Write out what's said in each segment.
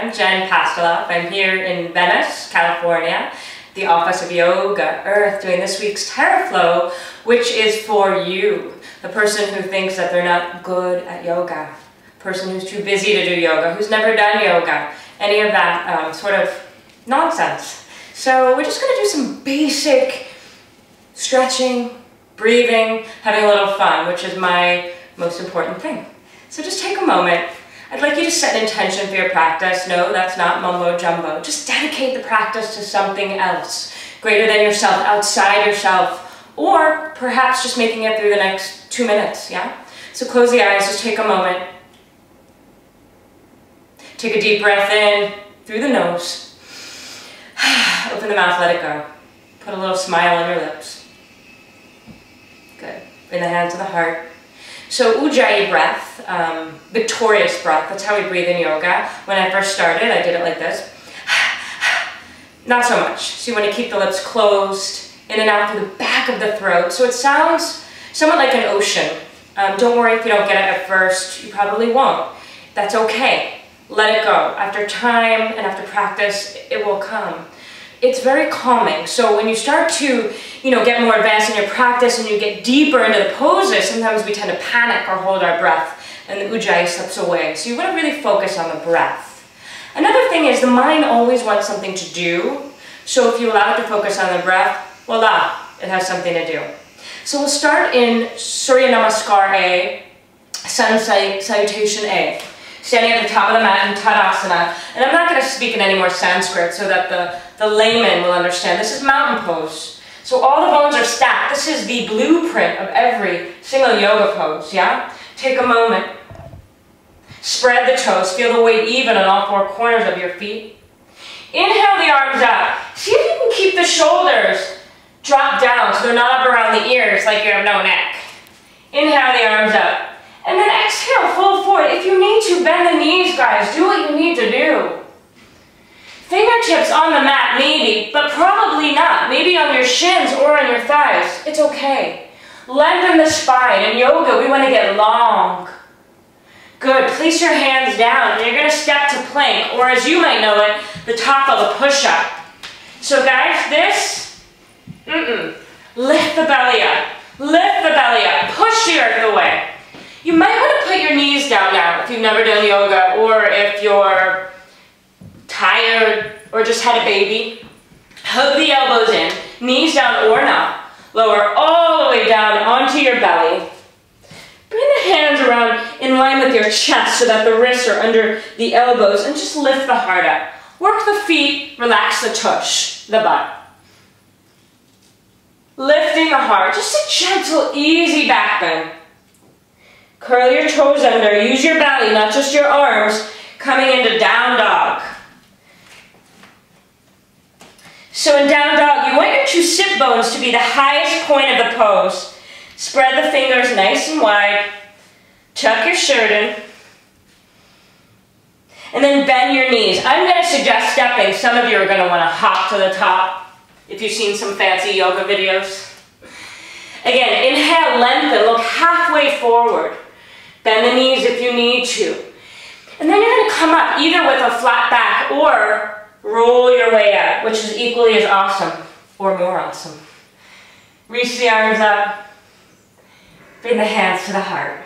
I'm Jen Pastiloff. I'm here in Venice, California, the Office of Yoga Earth, doing this week's Terra Flow, which is for you, the person who thinks that they're not good at yoga, person who's too busy to do yoga, who's never done yoga, any of that sort of nonsense. So we're just going to do some basic stretching, breathing, having a little fun, which is my most important thing. So just take a moment. I'd like you to set an intention for your practice. No, that's not mumbo jumbo. Just dedicate the practice to something else, greater than yourself, outside yourself, or perhaps just making it through the next 2 minutes, yeah? So close the eyes, just take a moment. Take a deep breath in through the nose. Open the mouth, let it go. Put a little smile on your lips. Good. Bring the hand to the heart. So Ujjayi breath, victorious breath, that's how we breathe in yoga. When I first started, I did it like this. Not so much. So you want to keep the lips closed, in and out through the back of the throat. So it sounds somewhat like an ocean. Don't worry if you don't get it at first. You probably won't. That's okay. Let it go. After time and after practice, it will come. It's very calming. So when you start to, get more advanced in your practice and you get deeper into the poses, sometimes we tend to panic or hold our breath and the Ujjayi slips away. So you want to really focus on the breath. Another thing is the mind always wants something to do. So if you allow it to focus on the breath, voila, it has something to do. So we'll start in Surya Namaskar A, Sun Salutation A. Standing at the top of the mat in Tadasana. And I'm not going to speak in any more Sanskrit so that the layman will understand. This is mountain pose. So all the bones are stacked. This is the blueprint of every single yoga pose, yeah? Take a moment. Spread the toes. Feel the weight even on all four corners of your feet. Inhale the arms up. See if you can keep the shoulders drop down so they're not up around the ears like you have no neck. Inhale the arms up. And then exhale, fold forward. If you need to, bend the knees, guys. Do what you need to do. Fingertips on the mat, maybe, but probably not. Maybe on your shins or on your thighs. It's okay. Lengthen the spine. In yoga, we want to get long. Good. Place your hands down, and you're going to step to plank, or as you might know it, the top of a push-up. So guys, this, lift the belly up. Lift the belly up. Push the earth away. You might want to put your knees down now if you've never done yoga, or if you're tired or just had a baby. Hug the elbows in, knees down or not. Lower all the way down onto your belly. Bring the hands around in line with your chest so that the wrists are under the elbows, and just lift the heart up. Work the feet, relax the tush, the butt. Lifting the heart, just a gentle, easy back bend. Curl your toes under, use your belly, not just your arms, coming into down dog. So in down dog, you want your two sit bones to be the highest point of the pose. Spread the fingers nice and wide, tuck your shirt in, and then bend your knees. I'm going to suggest stepping. Some of you are going to want to hop to the top if you've seen some fancy yoga videos. Again, inhale, lengthen, look halfway forward. Bend the knees if you need to. And then you're going to come up either with a flat back or roll your way up, which is equally as awesome or more awesome. Reach the arms up. Bring the hands to the heart.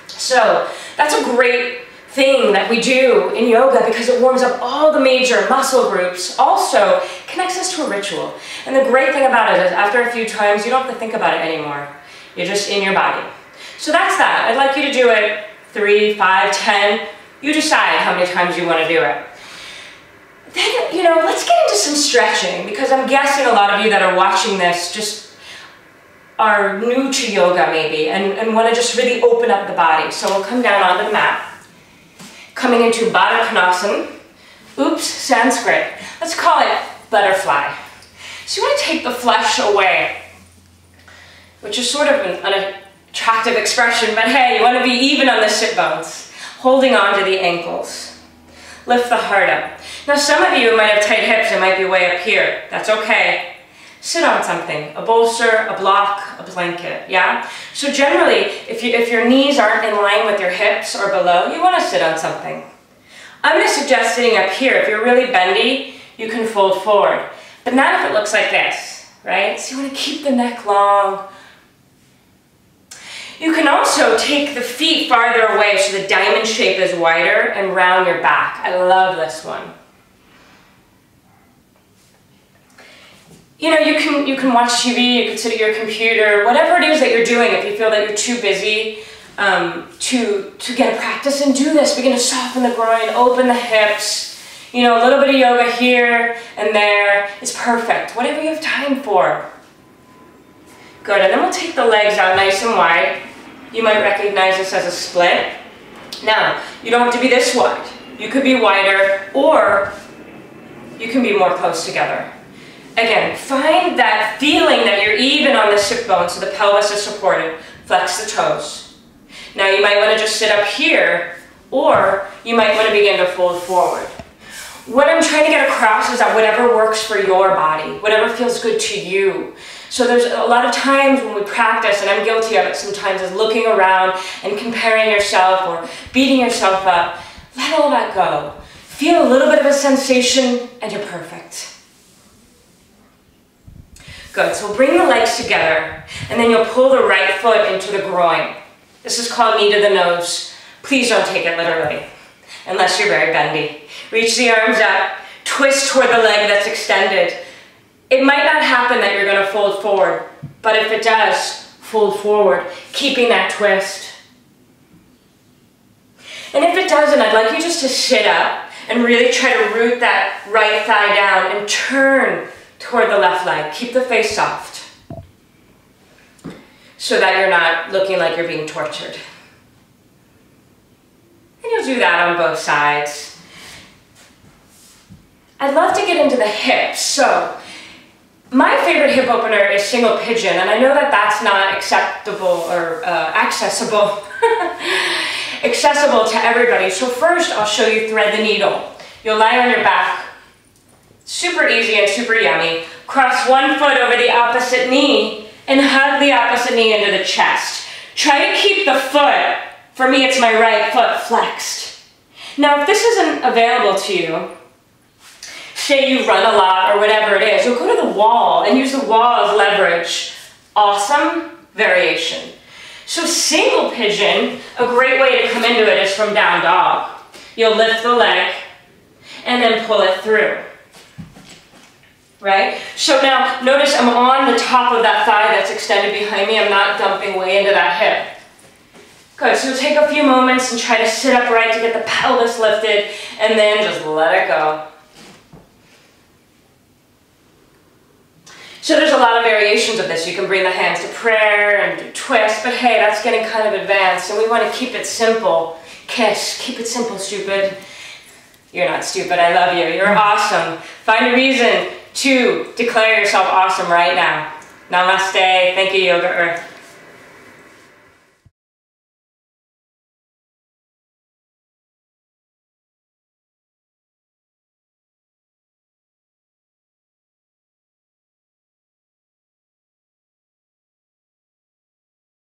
So that's a great thing that we do in yoga because it warms up all the major muscle groups. Also connects us to a ritual. And the great thing about it is after a few times, you don't have to think about it anymore. You're just in your body. So that's that. I'd like you to do it 3, 5, 10. You decide how many times you want to do it. Then, let's get into some stretching because I'm guessing a lot of you that are watching this just are new to yoga maybe and want to just really open up the body. So we'll come down onto the mat. Coming into Baddha Konasana. Oops, Sanskrit. Let's call it butterfly. So you want to take the flesh away, which is sort of an attractive expression, but hey, you want to be even on the sit bones, holding on to the ankles. Lift the heart up. Now some of you might have tight hips and might be way up here. That's okay. Sit on something, a bolster, a block, a blanket, yeah? So generally, if your knees aren't in line with your hips or below, you want to sit on something. I'm going to suggest sitting up here. If you're really bendy, you can fold forward. But not if it looks like this, right? So you want to keep the neck long. You can also take the feet farther away so the diamond shape is wider and round your back. I love this one. You know, you can watch TV, you can sit at your computer, whatever it is that you're doing. If you feel that you're too busy to get a practice and do this, begin to soften the groin, open the hips. You know, a little bit of yoga here and there is perfect. Whatever you have time for. Good, and then we'll take the legs out nice and wide. You might recognize this as a split. Now, you don't have to be this wide. You could be wider, or you can be more close together. Again, find that feeling that you're even on the sit bone so the pelvis is supported. Flex the toes. Now you might want to just sit up here, or you might want to begin to fold forward. What I'm trying to get across is that whatever works for your body, whatever feels good to you. So there's a lot of times when we practice, and I'm guilty of it sometimes, is looking around and comparing yourself or beating yourself up. Let all that go. Feel a little bit of a sensation and you're perfect. Good, so we'll bring the legs together and then you'll pull the right foot into the groin. This is called knee to the nose. Please don't take it literally, unless you're very bendy. Reach the arms up, twist toward the leg that's extended. It might not happen that you're going to fold forward, but if it does, fold forward, keeping that twist. And if it doesn't, I'd like you just to sit up and really try to root that right thigh down and turn toward the left leg. Keep the face soft so that you're not looking like you're being tortured. And you'll do that on both sides. I'd love to get into the hips. So my favorite hip opener is single pigeon, and I know that that's not acceptable or accessible to everybody. So first I'll show you thread the needle. You'll lie on your back. Super easy and super yummy. Cross one foot over the opposite knee and hug the opposite knee into the chest. Try to keep the foot, for me it's my right foot, flexed. Now if this isn't available to you, say you run a lot or whatever it is, you'll go to the wall and use the wall as leverage. Awesome variation. So single pigeon, a great way to come into it is from down dog. You'll lift the leg and then pull it through. Right? So now notice I'm on the top of that thigh that's extended behind me. I'm not dumping way into that hip. Good, so take a few moments and try to sit upright to get the pelvis lifted and then just let it go. So there's a lot of variations of this. You can bring the hands to prayer and do twists, but hey, that's getting kind of advanced and we want to keep it simple. Kiss, keep it simple, stupid. You're not stupid, I love you. You're awesome. Find a reason to declare yourself awesome right now. Namaste. Thank you, Yoga Earth.